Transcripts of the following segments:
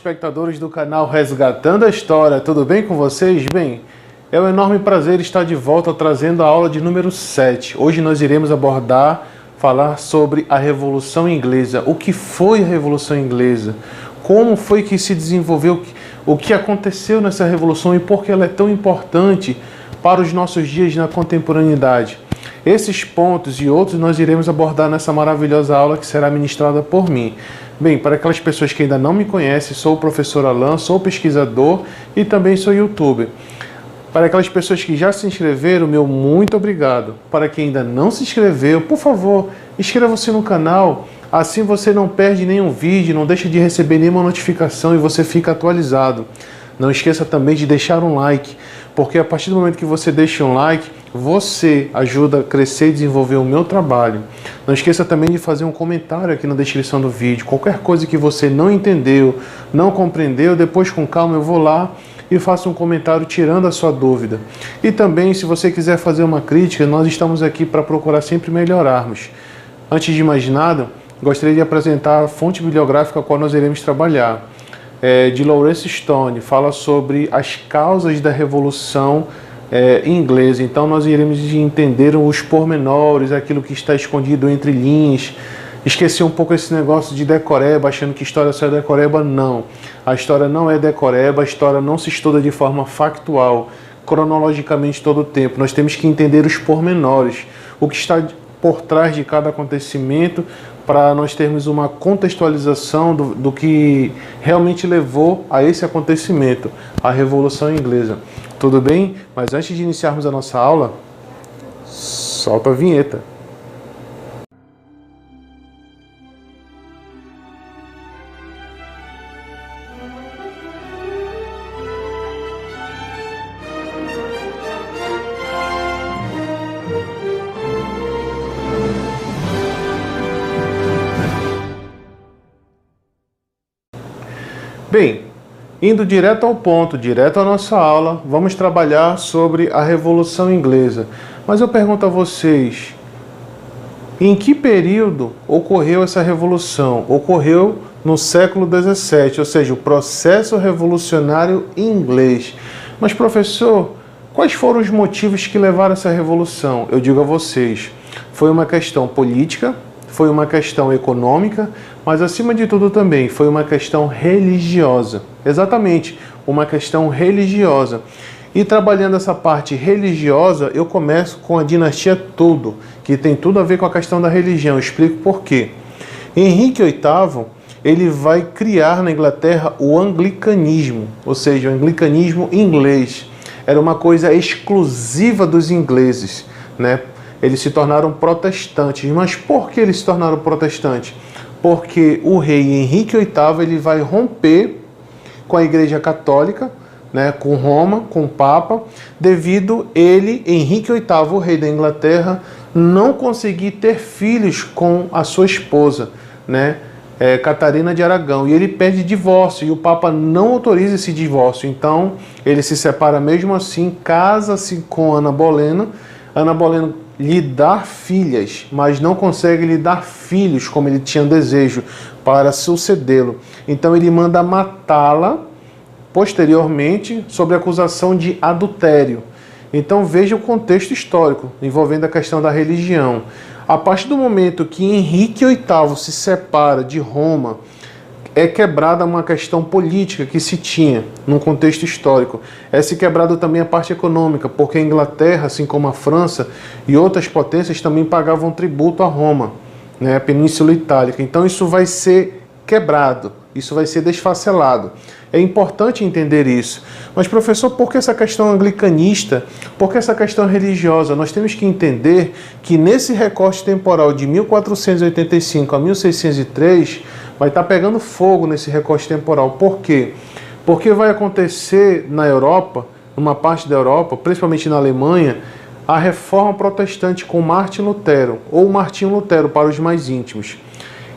espectadores do canal Resgatando a História, tudo bem com vocês? Bem, é um enorme prazer estar de volta trazendo a aula de número 7. Hoje nós iremos falar sobre a Revolução Inglesa. O que foi a Revolução Inglesa? Como foi que se desenvolveu, o que aconteceu nessa revolução e por que ela é tão importante para os nossos dias na contemporaneidade. Esses pontos e outros nós iremos abordar nessa maravilhosa aula que será ministrada por mim. Bem, para aquelas pessoas que ainda não me conhecem, sou o professor Alan, sou pesquisador e também sou youtuber. Para aquelas pessoas que já se inscreveram, meu muito obrigado. Para quem ainda não se inscreveu, por favor, inscreva-se no canal. Assim você não perde nenhum vídeo, não deixa de receber nenhuma notificação e você fica atualizado. Não esqueça também de deixar um like, porque a partir do momento que você deixa um like, você ajuda a crescer e desenvolver o meu trabalho. Não esqueça também de fazer um comentário aqui na descrição do vídeo. Qualquer coisa que você não entendeu, não compreendeu, depois com calma eu vou lá e faço um comentário tirando a sua dúvida. E também, se você quiser fazer uma crítica, nós estamos aqui para procurar sempre melhorarmos. Antes de mais nada, gostaria de apresentar a fonte bibliográfica a qual nós iremos trabalhar. De Lawrence Stone, fala sobre as causas da Revolução Inglesa. Então nós iremos entender os pormenores, aquilo que está escondido entre linhas. Esquecer um pouco esse negócio de decoreba, achando que história só é decoreba. Não, a história não é decoreba, a história não se estuda de forma factual, cronologicamente todo o tempo. Nós temos que entender os pormenores, o que está por trás de cada acontecimento, para nós termos uma contextualização do que realmente levou a esse acontecimento, a Revolução Inglesa. Tudo bem? Mas antes de iniciarmos a nossa aula, solta a vinheta. Bem, indo direto ao ponto, direto à nossa aula, vamos trabalhar sobre a Revolução Inglesa. Mas eu pergunto a vocês, em que período ocorreu essa revolução? Ocorreu no século XVII, ou seja, o processo revolucionário inglês. Mas professor, quais foram os motivos que levaram a essa revolução? Eu digo a vocês, foi uma questão política, foi uma questão econômica, mas acima de tudo também foi uma questão religiosa. Exatamente, uma questão religiosa. E trabalhando essa parte religiosa, eu começo com a dinastia Tudor, que tem tudo a ver com a questão da religião. Eu explico por quê. Henrique VIII, ele vai criar na Inglaterra o anglicanismo, ou seja, o anglicanismo inglês. Era uma coisa exclusiva dos ingleses, né? Eles se tornaram protestantes. Mas por que eles se tornaram protestantes? Porque o rei Henrique VIII ele vai romper com a Igreja Católica, né, com Roma, com o Papa, devido ele, Henrique VIII, o rei da Inglaterra, não conseguir ter filhos com a sua esposa, né, Catarina de Aragão. E ele pede divórcio e o Papa não autoriza esse divórcio. Então ele se separa mesmo assim, casa-se com Ana Bolena. Ana Bolena lhe dá filhas, mas não consegue lhe dar filhos como ele tinha desejo para sucedê-lo. Então ele manda matá-la posteriormente sob acusação de adultério. Então veja o contexto histórico envolvendo a questão da religião. A partir do momento que Henrique VIII se separa de Roma, é quebrada uma questão política que se tinha num contexto histórico. É se quebrada também a parte econômica, porque a Inglaterra, assim como a França e outras potências, também pagavam tributo a Roma, né, a Península Itálica. Então isso vai ser quebrado, isso vai ser desfacelado. É importante entender isso. Mas professor, por que essa questão anglicanista? Por que essa questão religiosa? Nós temos que entender que nesse recorte temporal de 1485 a 1603, vai estar pegando fogo nesse recorte temporal. Por quê? Porque vai acontecer na Europa, numa parte da Europa, principalmente na Alemanha, a reforma protestante com Martim Lutero, ou Martinho Lutero para os mais íntimos.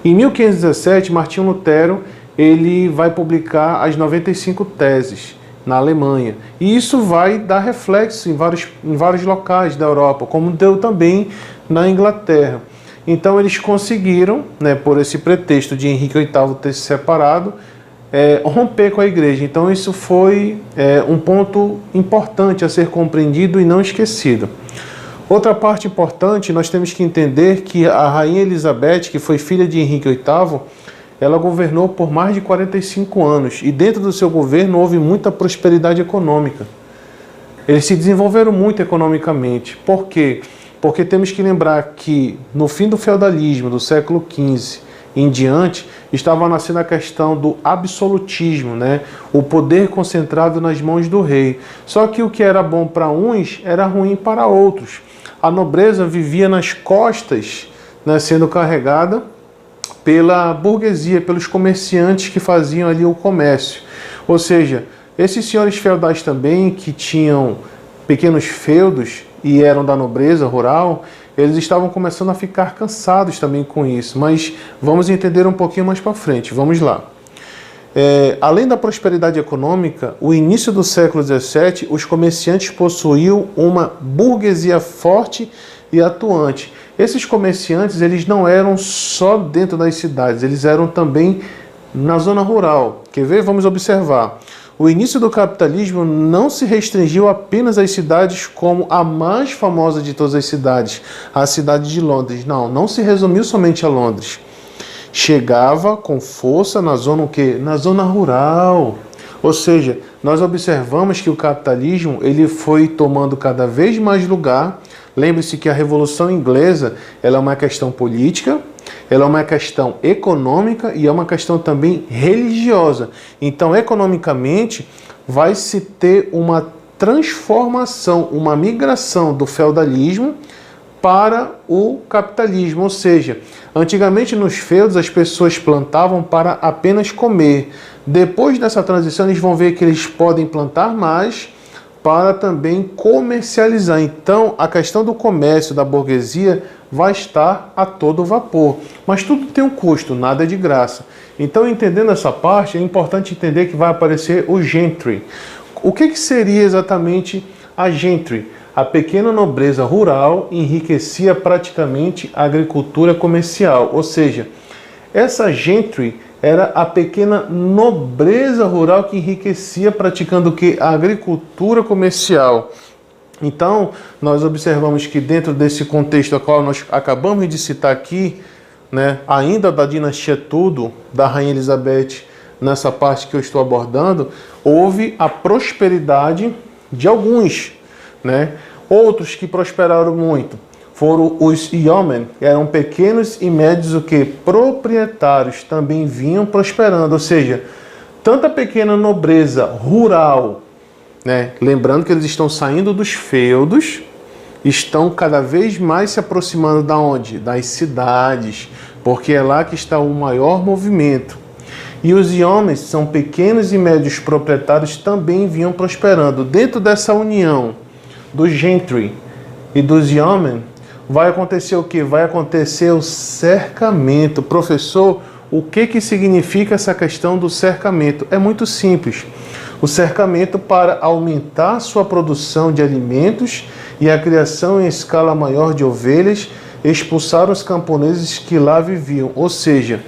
Em 1517, Martinho Lutero ele vai publicar as 95 teses na Alemanha. E isso vai dar reflexo em vários locais da Europa, como deu também na Inglaterra. Então eles conseguiram, né, por esse pretexto de Henrique VIII ter se separado, romper com a igreja. Então isso foi um ponto importante a ser compreendido e não esquecido. Outra parte importante, nós temos que entender que a rainha Elizabeth, que foi filha de Henrique VIII, ela governou por mais de 45 anos e dentro do seu governo houve muita prosperidade econômica. Eles se desenvolveram muito economicamente. Por quê? Porque temos que lembrar que no fim do feudalismo, do século XV em diante, estava nascendo a questão do absolutismo, né? O poder concentrado nas mãos do rei. Só que o que era bom para uns era ruim para outros. A nobreza vivia nas costas, né, sendo carregada pela burguesia, pelos comerciantes que faziam ali o comércio. Ou seja, esses senhores feudais também, que tinham pequenos feudos e eram da nobreza rural, eles estavam começando a ficar cansados também com isso. Mas vamos entender um pouquinho mais para frente. Vamos lá. Além da prosperidade econômica, o início do século XVII, os comerciantes possuíam uma burguesia forte e atuante. Esses comerciantes, eles não eram só dentro das cidades, eles eram também na zona rural. Quer ver? Vamos observar. O início do capitalismo não se restringiu apenas às cidades como a mais famosa de todas as cidades, a cidade de Londres. Não se resumiu somente a Londres. Chegava com força na zona o quê? Na zona rural. Ou seja, nós observamos que o capitalismo ele foi tomando cada vez mais lugar. Lembre-se que a Revolução Inglesa ela é uma questão política, ela é uma questão econômica e é uma questão também religiosa. Então, economicamente, vai se ter uma transformação, uma migração do feudalismo para o capitalismo, ou seja, antigamente nos feudos as pessoas plantavam para apenas comer. Depois dessa transição eles vão ver que eles podem plantar mais para também comercializar. Então a questão do comércio da burguesia vai estar a todo vapor. Mas tudo tem um custo, nada é de graça. Então entendendo essa parte é importante entender que vai aparecer o gentry. O que seria exatamente a gentry? A pequena nobreza rural enriquecia praticamente a agricultura comercial, ou seja, essa gentry era a pequena nobreza rural que enriquecia praticando o que? A agricultura comercial. Então, nós observamos que dentro desse contexto a qual nós acabamos de citar aqui, né, ainda da dinastia Tudor, da Rainha Elizabeth, nessa parte que eu estou abordando, houve a prosperidade de alguns, né? Outros que prosperaram muito foram os yeomen, eram pequenos e médios o que? Proprietários, também vinham prosperando, ou seja, tanta pequena nobreza rural, né? Lembrando que eles estão saindo dos feudos, estão cada vez mais se aproximando da onde? Das cidades, porque é lá que está o maior movimento. E os yeomen são pequenos e médios proprietários, também vinham prosperando. Dentro dessa união do gentry e dos yeomen, vai acontecer o que? Vai acontecer o cercamento. Professor, o que significa essa questão do cercamento? É muito simples. O cercamento para aumentar sua produção de alimentos e a criação em escala maior de ovelhas, expulsaram os camponeses que lá viviam. Ou seja,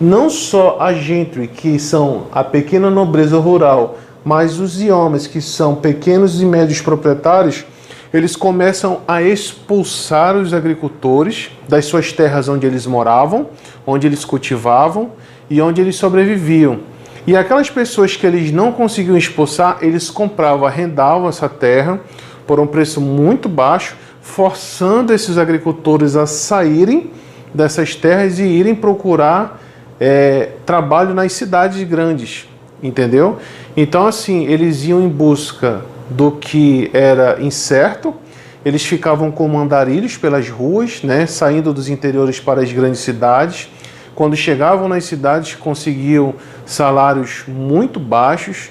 não só a gentry, que são a pequena nobreza rural, mas os yeomen, que são pequenos e médios proprietários, eles começam a expulsar os agricultores das suas terras onde eles moravam, onde eles cultivavam e onde eles sobreviviam. E aquelas pessoas que eles não conseguiam expulsar, eles compravam, arrendavam essa terra por um preço muito baixo, forçando esses agricultores a saírem dessas terras e irem procurar trabalho nas cidades grandes. Entendeu? Então, assim, eles iam em busca do que era incerto, eles ficavam com andarilhos pelas ruas, né, saindo dos interiores para as grandes cidades. Quando chegavam nas cidades, conseguiam salários muito baixos,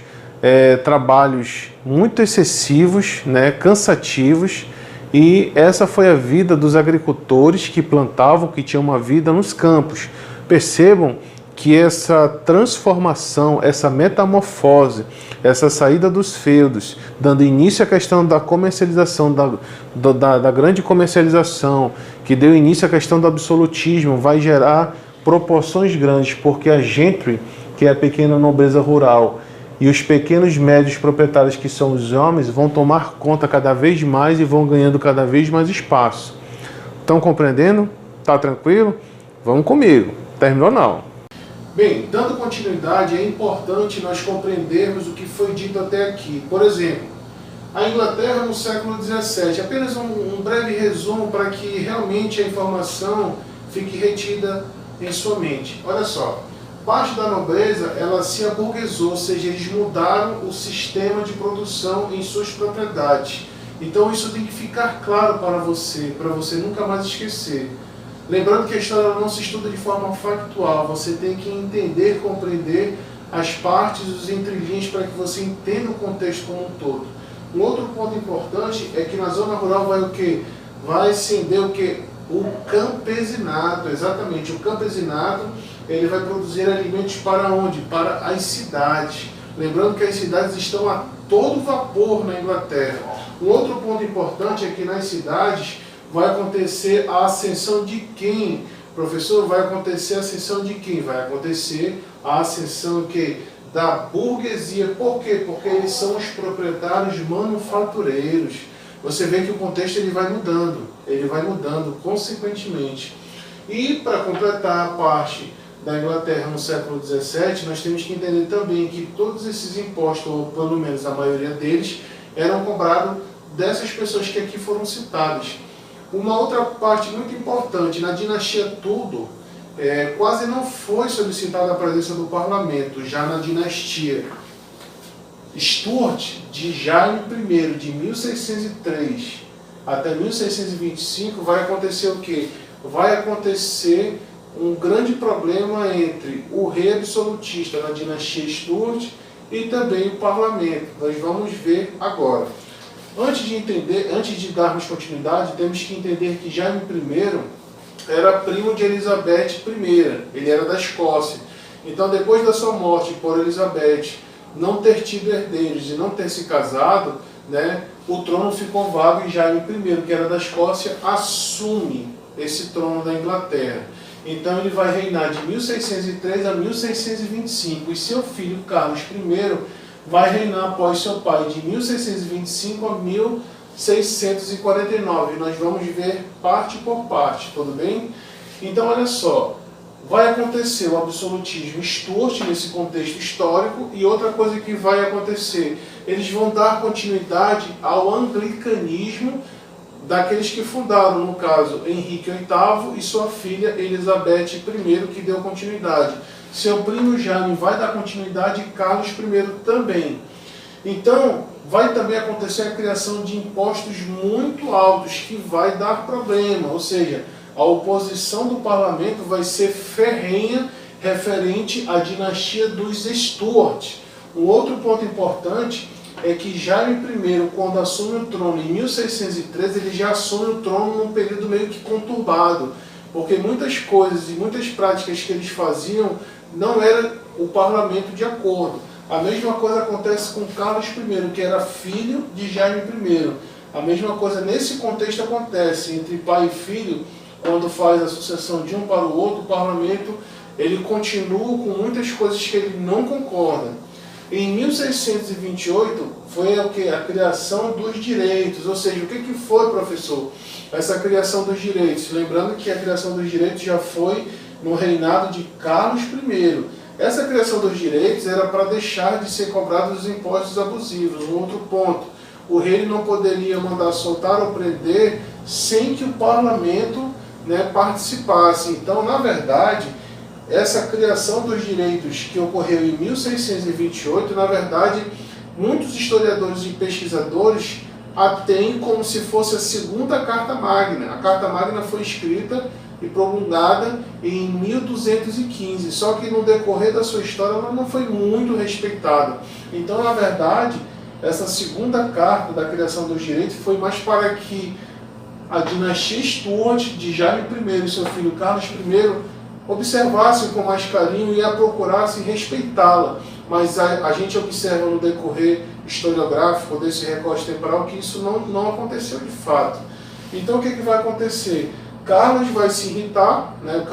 trabalhos muito excessivos, né, cansativos, e essa foi a vida dos agricultores que plantavam, que tinham uma vida nos campos. Percebam que essa transformação, essa metamorfose, essa saída dos feudos, dando início à questão da comercialização, da grande comercialização, que deu início à questão do absolutismo, vai gerar proporções grandes, porque a gentry que é a pequena nobreza rural, e os pequenos médios proprietários, que são os homens, vão tomar conta cada vez mais e vão ganhando cada vez mais espaço. Estão compreendendo? Tá tranquilo? Vamos comigo. Terminou não. Bem, dando continuidade, é importante nós compreendermos o que foi dito até aqui. Por exemplo, a Inglaterra no século XVII. Apenas um breve resumo para que realmente a informação fique retida em sua mente. Olha só, parte da nobreza ela se aburguesou, ou seja, eles mudaram o sistema de produção em suas propriedades. Então isso tem que ficar claro para você nunca mais esquecer. Lembrando que a história não se estuda de forma factual, você tem que entender, compreender as partes, os entrelinhas para que você entenda o contexto como um todo. Um outro ponto importante é que na zona rural vai o quê? Vai ascender o quê? O campesinato, exatamente. O campesinato ele vai produzir alimentos para onde? Para as cidades. Lembrando que as cidades estão a todo vapor na Inglaterra. Um outro ponto importante é que nas cidades vai acontecer a ascensão de quem? Professor, vai acontecer a ascensão de quem? Vai acontecer a ascensão que? Da burguesia. Por quê? Porque eles são os proprietários manufatureiros. Você vê que o contexto ele vai mudando consequentemente. E para completar a parte da Inglaterra no século XVII, nós temos que entender também que todos esses impostos, ou pelo menos a maioria deles, eram cobrados dessas pessoas que aqui foram citadas. Uma outra parte muito importante, na dinastia Tudor, quase não foi solicitada a presença do parlamento. Já na dinastia Stuart, de Jaime I, de 1603 até 1625, vai acontecer o quê? Vai acontecer um grande problema entre o rei absolutista na dinastia Stuart e também o parlamento. Nós vamos ver agora. Antes de darmos continuidade, temos que entender que Jaime I era primo de Elizabeth I, ele era da Escócia. Então, depois da sua morte por Elizabeth não ter tido herdeiros e não ter se casado, né, o trono ficou vago e Jaime I, que era da Escócia, assume esse trono da Inglaterra. Então ele vai reinar de 1603 a 1625 e seu filho Carlos I vai reinar após seu pai de 1625 a 1649. Nós vamos ver parte por parte, tudo bem? Então olha só, vai acontecer o absolutismo Stuart nesse contexto histórico e outra coisa que vai acontecer, eles vão dar continuidade ao anglicanismo daqueles que fundaram, no caso, Henrique VIII e sua filha Elizabeth I, que deu continuidade. Seu primo Jaime vai dar continuidade e Carlos I também. Então, vai também acontecer a criação de impostos muito altos, que vai dar problema, ou seja, a oposição do parlamento vai ser ferrenha referente à dinastia dos Stuart. Um outro ponto importante é que Jaime I, quando assume o trono em 1613, ele já assume o trono num período meio que conturbado, porque muitas coisas e muitas práticas que eles faziam não era o parlamento de acordo. A mesma coisa acontece com Carlos I, que era filho de Jaime I. A mesma coisa nesse contexto acontece entre pai e filho, quando faz a sucessão de um para o outro, o parlamento ele continua com muitas coisas que ele não concorda. Em 1628 foi a criação dos direitos, ou seja, o que foi, professor? Essa criação dos direitos. Lembrando que a criação dos direitos já foi no reinado de Carlos I. Essa criação dos direitos era para deixar de ser cobrados os impostos abusivos. Um outro ponto, o rei não poderia mandar soltar ou prender sem que o parlamento, né, participasse. Então, na verdade, essa criação dos direitos que ocorreu em 1628, na verdade, muitos historiadores e pesquisadores a têm como se fosse a segunda Carta Magna. A Carta Magna foi escrita e promulgada em 1215, só que no decorrer da sua história ela não foi muito respeitada. Então, na verdade, essa segunda carta da criação dos direitos foi mais para que a dinastia Stuart, de Jaime I e seu filho Carlos I, observassem com mais carinho e a procurassem respeitá-la. Mas a gente observa no decorrer historiográfico desse recorte temporal que isso não aconteceu de fato. Então o que vai acontecer? Carlos vai se irritar, né?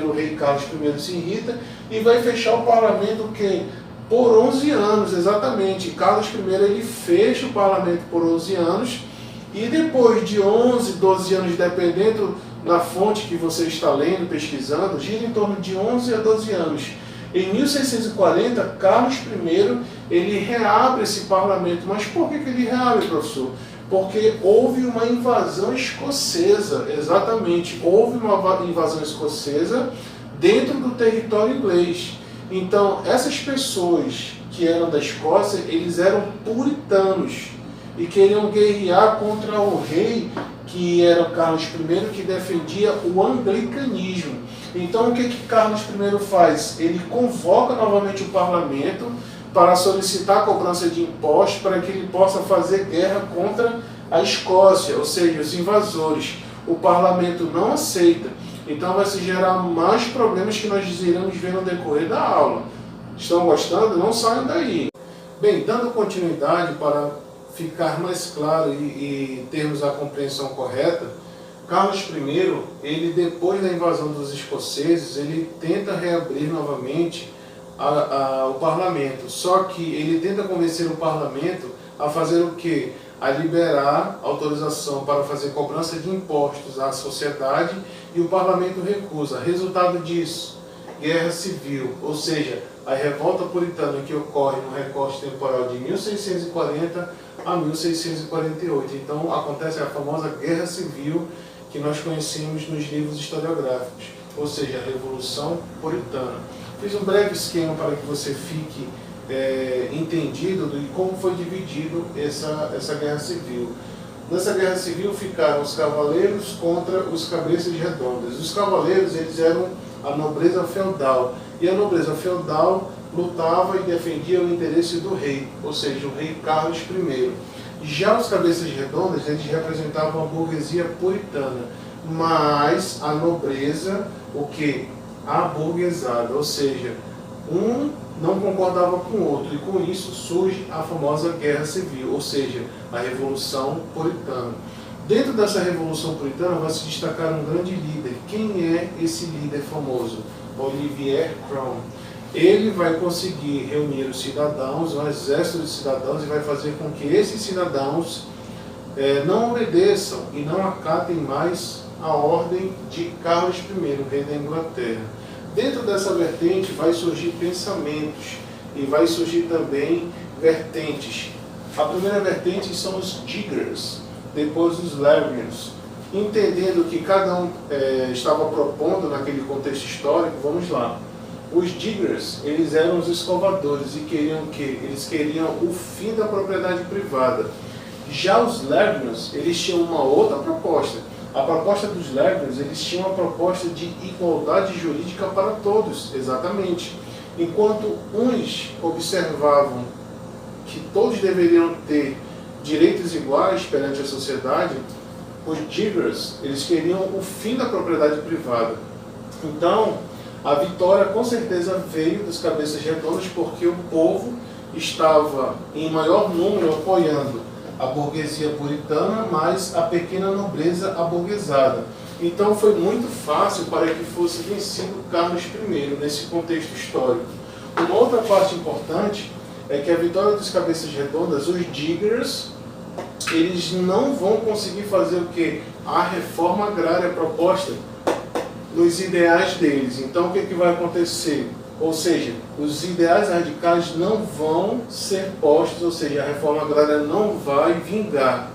O rei Carlos I se irrita e vai fechar o parlamento que por 11 anos, exatamente. Carlos I ele fecha o parlamento por 11 anos e depois de 11, 12 anos, dependendo da fonte que você está lendo, pesquisando, gira em torno de 11 a 12 anos. Em 1640, Carlos I ele reabre esse parlamento. Mas por que ele reabre, professor? Porque houve uma invasão escocesa, exatamente, houve uma invasão escocesa dentro do território inglês. Então, essas pessoas que eram da Escócia, eles eram puritanos e queriam guerrear contra o rei, que era Carlos I, que defendia o anglicanismo. Então, o que Carlos I faz? Ele convoca novamente o parlamento para solicitar a cobrança de impostos para que ele possa fazer guerra contra a Escócia, ou seja, os invasores. O parlamento não aceita. Então vai se gerar mais problemas que nós iremos ver no decorrer da aula. Estão gostando? Não saiam daí. Bem, dando continuidade para ficar mais claro e termos a compreensão correta, Carlos I, ele depois da invasão dos escoceses, ele tenta reabrir novamente o parlamento, só que ele tenta convencer o parlamento a fazer o quê? A liberar autorização para fazer cobrança de impostos à sociedade e o parlamento recusa. Resultado disso, guerra civil, ou seja, a revolta puritana que ocorre no recorte temporal de 1640 a 1648. Então acontece a famosa guerra civil que nós conhecemos nos livros historiográficos, ou seja, a Revolução Puritana. Fiz um breve esquema para que você fique entendido de como foi dividido essa guerra civil. Nessa guerra civil ficaram os cavaleiros contra os cabeças redondas. Os cavaleiros eles eram a nobreza feudal, e a nobreza feudal lutava e defendia o interesse do rei, ou seja, o rei Carlos I. Já os cabeças redondas eles representavam a burguesia puritana, mas a nobreza, o que? Aburguesada, ou seja, um não concordava com o outro, e com isso surge a famosa Guerra Civil, ou seja, a Revolução Puritana. Dentro dessa Revolução Puritana vai se destacar um grande líder. Quem é esse líder famoso? Olivier Cromwell. Ele vai conseguir reunir os cidadãos, um exército de cidadãos, e vai fazer com que esses cidadãos não obedeçam e não acatem mais a ordem de Carlos I, rei da Inglaterra. Dentro dessa vertente vai surgir pensamentos e vai surgir também vertentes. A primeira vertente são os Diggers, depois os Lavians. Entendendo que cada um estava propondo naquele contexto histórico, vamos lá. Os Diggers, eles eram os escovadores e queriam o quê? Eles queriam o fim da propriedade privada. Já os Lavians, eles tinham uma outra proposta. A proposta dos Lavians, eles tinham a proposta de igualdade jurídica para todos, exatamente. Enquanto uns observavam que todos deveriam ter direitos iguais perante a sociedade, os Diggers, eles queriam o fim da propriedade privada. Então, a vitória com certeza veio dos cabeças redondas, porque o povo estava em maior número apoiando a burguesia puritana, mas a pequena nobreza aburguesada. Então foi muito fácil para que fosse vencido Carlos I nesse contexto histórico. Uma outra parte importante é que a vitória dos cabeças redondas, os Diggers, eles não vão conseguir fazer o que? A reforma agrária proposta nos ideais deles. Então o que vai acontecer? Ou seja, os ideais radicais não vão ser postos, ou seja, a reforma agrária não vai vingar,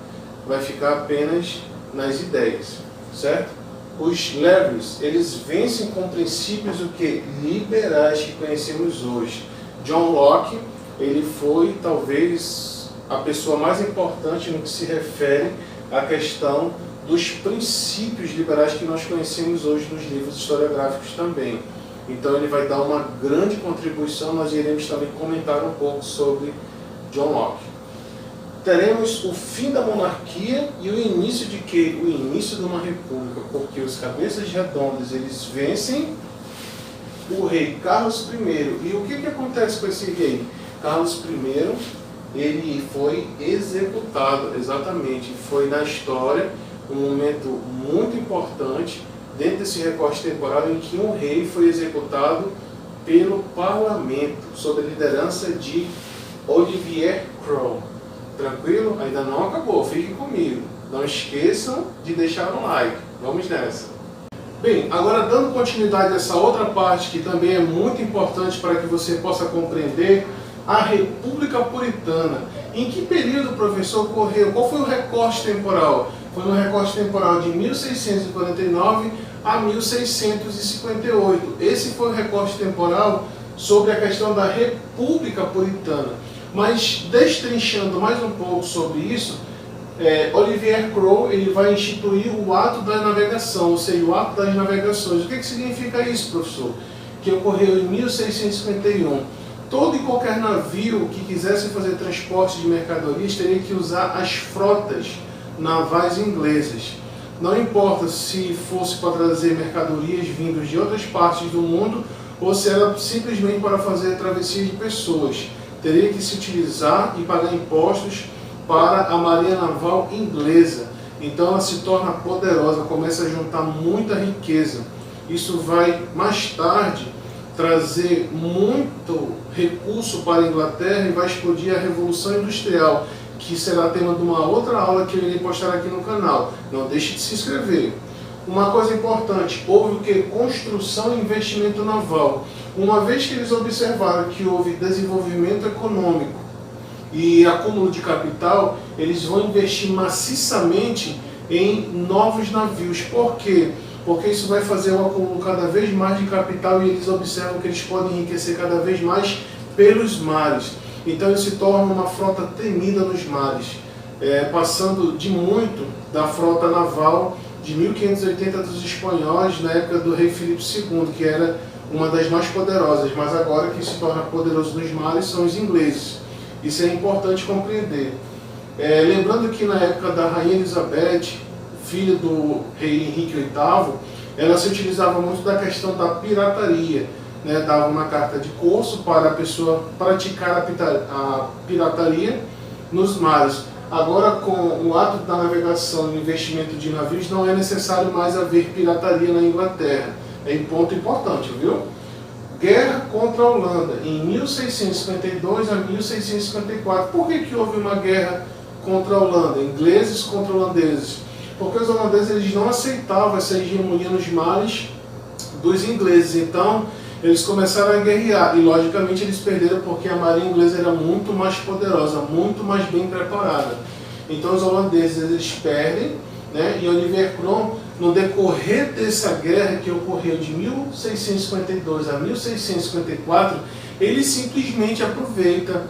vai ficar apenas nas ideias, certo? Os Lavians, eles vencem com princípios o que? Liberais que conhecemos hoje. John Locke, ele foi talvez a pessoa mais importante no que se refere à questão dos princípios liberais que nós conhecemos hoje nos livros historiográficos também. Então ele vai dar uma grande contribuição, nós iremos também comentar um pouco sobre John Locke. Teremos o fim da monarquia e o início de quê? O início de uma república, porque os cabeças redondas, eles vencem o rei Carlos I. E o que acontece com esse rei? Carlos I, ele foi executado, exatamente, foi na história um momento muito importante dentro desse recorte temporal em que um rei foi executado pelo parlamento, sob a liderança de Olivier Cromwell. Tranquilo? Ainda não acabou, fiquem comigo. Não esqueçam de deixar um like. Vamos nessa. Bem, agora dando continuidade a essa outra parte que também é muito importante para que você possa compreender a República Puritana. Em que período, professor, ocorreu? Qual foi o recorte temporal? Foi no recorte temporal de 1649 a 1658. Esse foi o recorte temporal sobre a questão da República Puritana. Mas, destrinchando mais um pouco sobre isso, Olivier Cromwell ele vai instituir o ato da navegação, ou seja, o ato das navegações. O que significa isso, professor? Que ocorreu em 1651. Todo e qualquer navio que quisesse fazer transporte de mercadorias teria que usar as frotas navais inglesas. Não importa se fosse para trazer mercadorias vindas de outras partes do mundo ou se era simplesmente para fazer travessia de pessoas. Teria que se utilizar e pagar impostos para a Marinha Naval Inglesa. Então ela se torna poderosa, começa a juntar muita riqueza. Isso vai, mais tarde, trazer muito recurso para a Inglaterra e vai explodir a Revolução Industrial, que será tema de uma outra aula que eu irei postar aqui no canal. Não deixe de se inscrever. Uma coisa importante, houve o que? Construção e investimento naval. Uma vez que eles observaram que houve desenvolvimento econômico e acúmulo de capital, eles vão investir maciçamente em novos navios. Por quê? Porque isso vai fazer o acúmulo cada vez mais de capital e eles observam que eles podem enriquecer cada vez mais pelos mares. Então ele se torna uma frota temida nos mares, passando de muito da frota naval de 1580 dos espanhóis na época do rei Filipe II, que era uma das mais poderosas, mas agora quem se torna poderoso nos mares são os ingleses. Isso é importante compreender. Lembrando que na época da Rainha Elizabeth, filha do rei Henrique VIII, ela se utilizava muito da questão da pirataria. Dava uma carta de curso para a pessoa praticar a pirataria nos mares. Agora, com o ato da navegação e investimento de navios, não é necessário mais haver pirataria na Inglaterra. É um ponto importante, viu? Guerra contra a Holanda, em 1652 a 1654. Por que houve uma guerra contra a Holanda? Ingleses contra holandeses. Porque os holandeses eles não aceitavam essa hegemonia nos mares dos ingleses. Então, eles começaram a guerrear e, logicamente, eles perderam porque a marinha inglesa era muito mais poderosa, muito mais bem preparada. Então, os holandeses eles perdem, e Olivier Cromwell, no decorrer dessa guerra que ocorreu de 1652 a 1654, ele simplesmente aproveita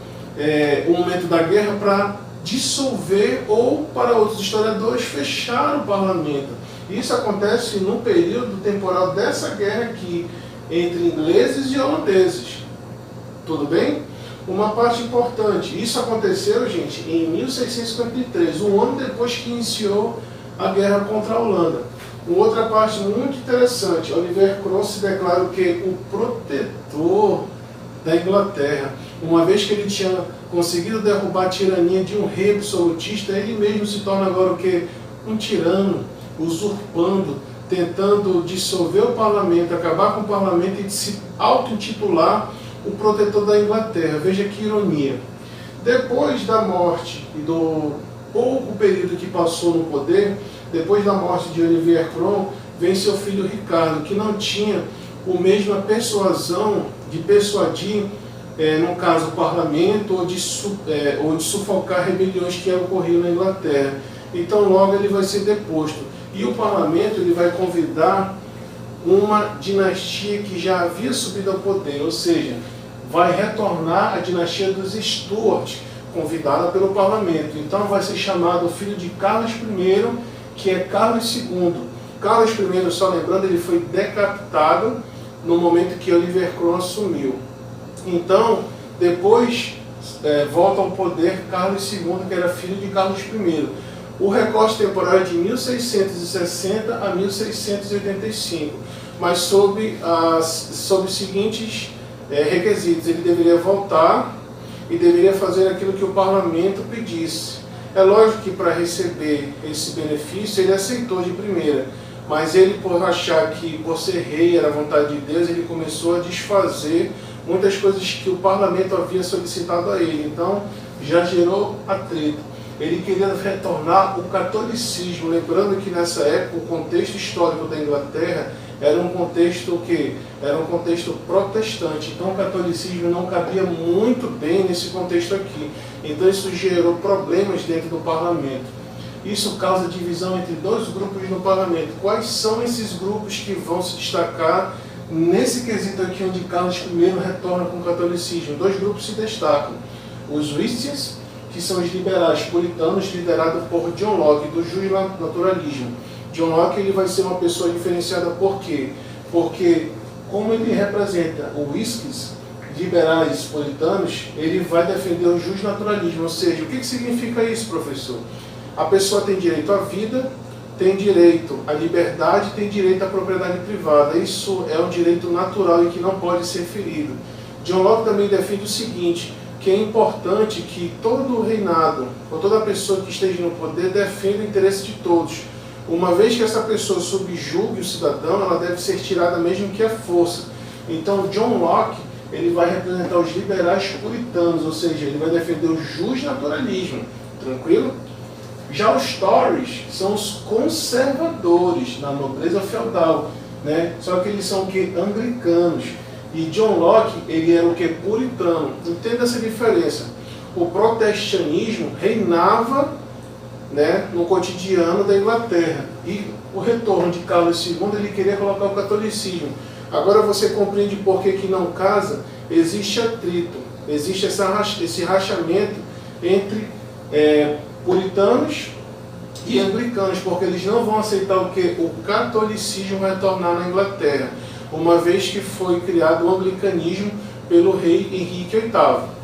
o momento da guerra para dissolver ou, para outros historiadores, fechar o parlamento. Isso acontece no período temporal dessa guerra aqui, entre ingleses e holandeses. Tudo bem? Uma parte importante, isso aconteceu, gente, em 1653, um ano depois que iniciou a guerra contra a Holanda. Uma outra parte muito interessante, Olivier Cromwell se declara o que? O protetor da Inglaterra. Uma vez que ele tinha conseguido derrubar a tirania de um rei absolutista, ele mesmo se torna agora o que? Um tirano, usurpando, tentando dissolver o parlamento, acabar com o parlamento e se auto-intitular o protetor da Inglaterra. Veja que ironia. Depois da morte e do pouco período que passou no poder, depois da morte de Olivier Cromwell, vem seu filho Ricardo, que não tinha a mesma persuasão de persuadir, no caso, o parlamento, ou de sufocar rebeliões que ocorriam na Inglaterra. Então logo ele vai ser deposto. E o parlamento ele vai convidar uma dinastia que já havia subido ao poder, ou seja, vai retornar a dinastia dos Stuart, convidada pelo parlamento. Então vai ser chamado o filho de Carlos I, que é Carlos II. Carlos I, só lembrando, ele foi decapitado no momento que Olivier Cromwell assumiu. Então, depois volta ao poder Carlos II, que era filho de Carlos I. O recorte temporal é de 1660 a 1685, mas sob os seguintes requisitos. Ele deveria voltar e deveria fazer aquilo que o parlamento pedisse. É lógico que para receber esse benefício ele aceitou de primeira, mas ele, por achar que por ser rei era a vontade de Deus, ele começou a desfazer muitas coisas que o parlamento havia solicitado a ele. Então já gerou atrito. Ele queria retornar o catolicismo, lembrando que nessa época o contexto histórico da Inglaterra era um contexto que era um contexto protestante, então o catolicismo não cabia muito bem nesse contexto aqui. Então isso gerou problemas dentro do parlamento. Isso causa divisão entre dois grupos no parlamento. Quais são esses grupos que vão se destacar nesse quesito aqui onde Carlos I retorna com o catolicismo? Dois grupos se destacam: os Whigs, que são os liberais puritanos, liderados por John Locke, do justnaturalismo. John Locke ele vai ser uma pessoa diferenciada por quê? Porque, como ele representa o Whigs, liberais puritanos, ele vai defender o justnaturalismo. Ou seja, o que significa isso, professor? A pessoa tem direito à vida, tem direito à liberdade, tem direito à propriedade privada. Isso é um direito natural e que não pode ser ferido. John Locke também defende o seguinte, que é importante que todo o reinado, ou toda pessoa que esteja no poder, defenda o interesse de todos. Uma vez que essa pessoa subjugue o cidadão, ela deve ser tirada mesmo que a força. Então, John Locke, ele vai representar os liberais puritanos, ou seja, ele vai defender o justnaturalismo. Tranquilo? Já os Tories são os conservadores na nobreza feudal, né? Só que eles são o que? Anglicanos. E John Locke, ele era o que? Puritano. Entenda essa diferença. O protestantismo reinava, né, no cotidiano da Inglaterra. E o retorno de Carlos II, ele queria colocar o catolicismo. Agora você compreende por que não casa? Existe atrito, existe esse rachamento entre puritanos e anglicanos, porque eles não vão aceitar o que? O catolicismo retornar na Inglaterra, uma vez que foi criado o anglicanismo pelo rei Henrique VIII.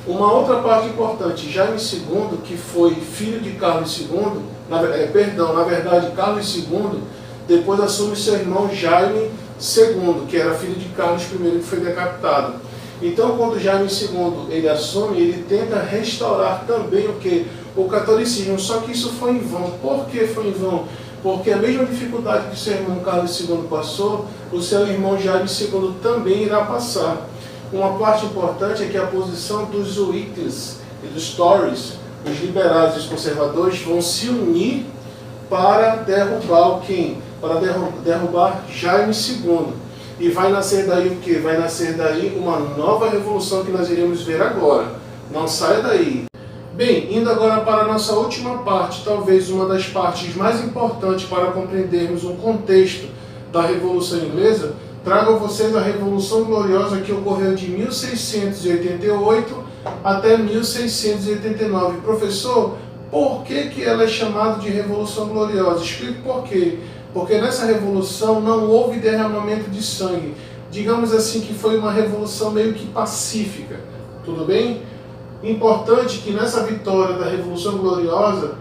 Uma outra parte importante, Jaime II, que foi filho de Carlos II, na verdade Carlos II, depois assume seu irmão Jaime II, que era filho de Carlos I, que foi decapitado. Então, quando Jaime II ele assume, ele tenta restaurar também o que? O catolicismo, só que isso foi em vão. Por que foi em vão? Porque a mesma dificuldade que seu irmão Carlos II passou, o seu irmão Jaime II também irá passar. Uma parte importante é que a posição dos Whigs e dos Tories, os liberais e os conservadores, vão se unir para derrubar quem? Para derrubar Jaime II. E vai nascer daí o quê? Vai nascer daí uma nova revolução que nós iremos ver agora. Não saia daí. Bem, indo agora para a nossa última parte, talvez uma das partes mais importantes para compreendermos o contexto da Revolução Inglesa, trago a vocês a Revolução Gloriosa que ocorreu de 1688 até 1689. Professor, por que ela é chamada de Revolução Gloriosa? Explico por quê. Porque nessa revolução não houve derramamento de sangue. Digamos assim que foi uma revolução meio que pacífica. Tudo bem? Importante que nessa vitória da Revolução Gloriosa,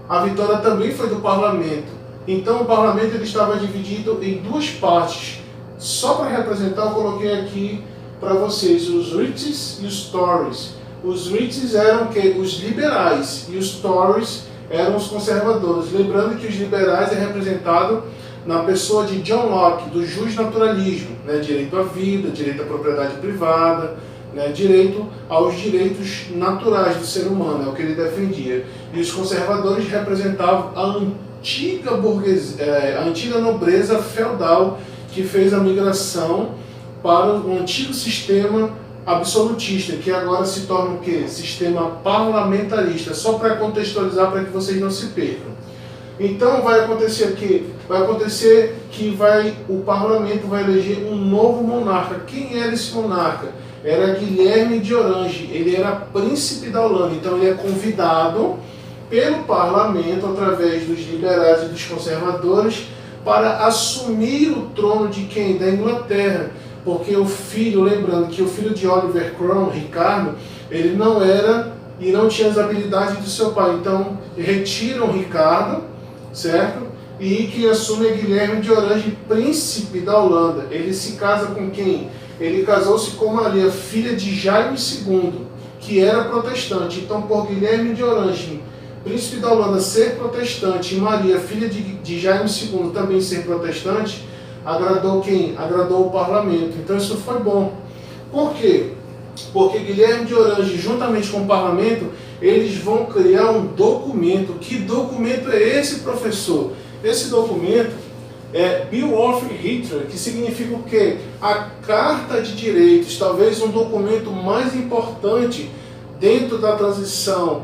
a vitória também foi do parlamento. Então o parlamento ele estava dividido em duas partes. Só para representar, eu coloquei aqui para vocês os Whigs e os Tories. Os Whigs eram os liberais e os Tories eram os conservadores. Lembrando que os liberais é representado na pessoa de John Locke, do justnaturalismo, né? Direito à vida, direito à propriedade privada, né? Direito aos direitos naturais do ser humano, é o que ele defendia. E os conservadores representavam a antiga burguesia, a antiga nobreza feudal que fez a migração para o antigo sistema absolutista, que agora se torna o quê? Sistema parlamentarista, só para contextualizar, para que vocês não se percam. Então vai acontecer o quê? Vai acontecer que o parlamento vai eleger um novo monarca. Quem era esse monarca? Era Guilherme de Orange, ele era príncipe da Holanda, então ele é convidado pelo parlamento, através dos liberais e dos conservadores, para assumir o trono de quem? Da Inglaterra. Porque o filho, lembrando que o filho de Oliver Cromwell, Ricardo, ele não era e não tinha as habilidades do seu pai. Então, retiram Ricardo, certo? E quem assume é Guilherme de Orange, príncipe da Holanda. Ele se casa com quem? Ele casou-se com Maria, filha de Jaime II, que era protestante. Então, por Guilherme de Orange príncipe da Holanda ser protestante e Maria, filha de Jaime II, também ser protestante, agradou quem? Agradou o parlamento. Então isso foi bom. Por quê? Porque Guilherme de Orange, juntamente com o parlamento, eles vão criar um documento. Que documento é esse, professor? Esse documento é Bill of Rights, que significa o quê? A Carta de Direitos, talvez um documento mais importante dentro da transição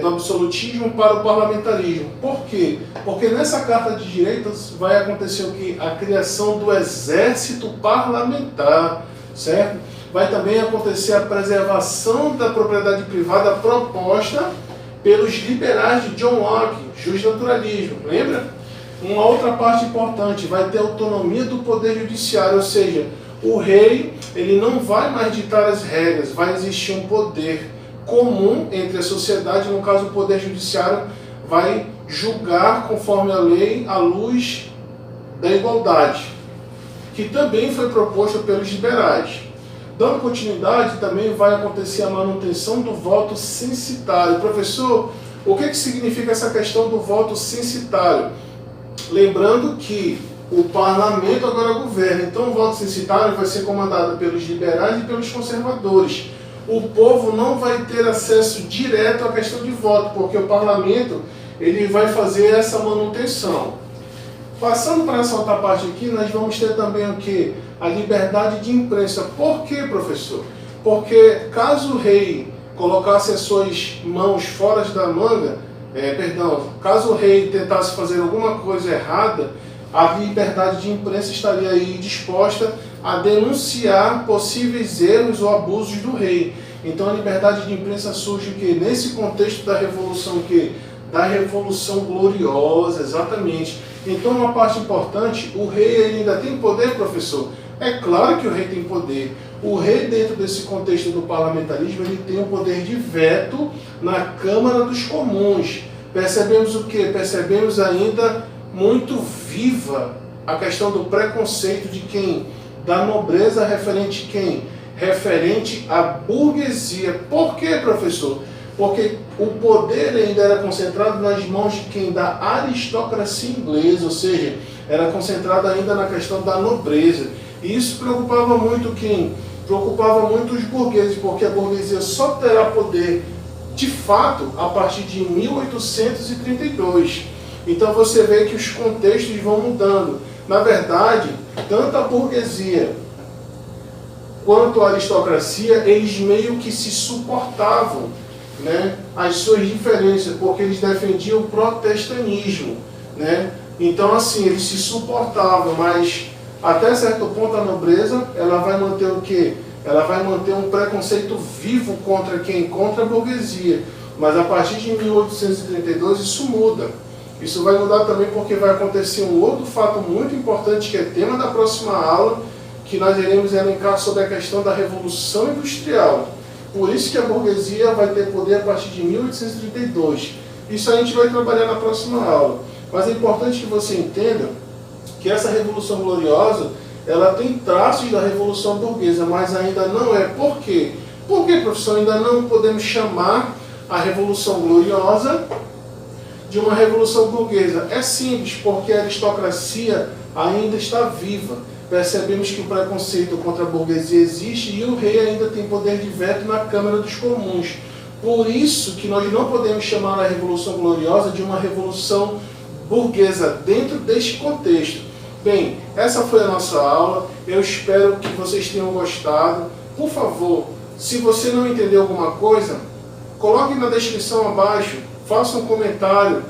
do absolutismo para o parlamentarismo. Por quê? Porque nessa Carta de Direitos vai acontecer o quê? A criação do exército parlamentar, certo? Vai também acontecer a preservação da propriedade privada proposta pelos liberais de John Locke, justnaturalismo, lembra? Uma outra parte importante, vai ter autonomia do poder judiciário, ou seja, o rei ele não vai mais ditar as regras, vai existir um poder comum entre a sociedade, no caso o poder judiciário vai julgar conforme a lei à luz da igualdade, que também foi proposta pelos liberais. Dando continuidade, também vai acontecer a manutenção do voto censitário. Professor, o que significa essa questão do voto censitário? Lembrando que o parlamento agora governa, então o voto censitário vai ser comandado pelos liberais e pelos conservadores. O povo não vai ter acesso direto à questão de voto, porque o parlamento ele vai fazer essa manutenção. Passando para essa outra parte aqui, nós vamos ter também o que? A liberdade de imprensa. Por quê, professor? Porque caso o rei colocasse as suas mãos fora da manga, caso o rei tentasse fazer alguma coisa errada, a liberdade de imprensa estaria aí disposta a denunciar possíveis erros ou abusos do rei. Então a liberdade de imprensa surge o quê? Nesse contexto da Revolução da Revolução Gloriosa, exatamente. Então uma parte importante, o rei ele ainda tem poder, professor? É claro que o rei tem poder. O rei, dentro desse contexto do parlamentarismo, ele tem o poder de veto na Câmara dos Comuns. Percebemos o quê? Percebemos ainda muito viva a questão do preconceito de quem? Da nobreza referente a quem? Referente à burguesia. Por quê, professor? Porque o poder ainda era concentrado nas mãos de quem? Da aristocracia inglesa, ou seja, era concentrado ainda na questão da nobreza. E isso preocupava muito quem? Preocupava muito os burgueses, porque a burguesia só terá poder, de fato, a partir de 1832. Então você vê que os contextos vão mudando. Na verdade, tanto a burguesia quanto a aristocracia, eles meio que se suportavam, né, as suas diferenças, porque eles defendiam o protestantismo, né? Então assim, eles se suportavam, mas até certo ponto a nobreza, ela vai manter o quê? Ela vai manter um preconceito vivo contra quem? Contra a burguesia. Mas a partir de 1832 isso muda. Isso vai mudar também porque vai acontecer um outro fato muito importante, que é tema da próxima aula, que nós iremos elencar sobre a questão da Revolução Industrial. Por isso que a burguesia vai ter poder a partir de 1832. Isso a gente vai trabalhar na próxima aula. Mas é importante que você entenda que essa Revolução Gloriosa, ela tem traços da Revolução Burguesa, mas ainda não é. Por quê? Por que, professor, ainda não podemos chamar a Revolução Gloriosa de uma Revolução Burguesa? É simples, porque a aristocracia ainda está viva. Percebemos que o preconceito contra a burguesia existe e o rei ainda tem poder de veto na Câmara dos Comuns. Por isso que nós não podemos chamar a Revolução Gloriosa de uma Revolução Burguesa dentro deste contexto. Bem, essa foi a nossa aula. Eu espero que vocês tenham gostado. Por favor, se você não entendeu alguma coisa, coloque na descrição abaixo, faça um comentário.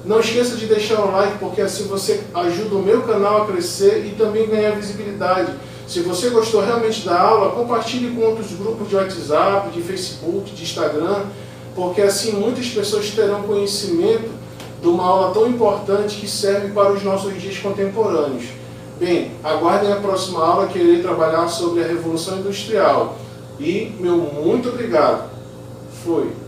Não esqueça de deixar um like, porque assim você ajuda o meu canal a crescer e também ganhar visibilidade. Se você gostou realmente da aula, compartilhe com outros grupos de WhatsApp, de Facebook, de Instagram, porque assim muitas pessoas terão conhecimento de uma aula tão importante que serve para os nossos dias contemporâneos. Bem, aguardem a próxima aula, que irei trabalhar sobre a Revolução Industrial. E meu muito obrigado. Foi.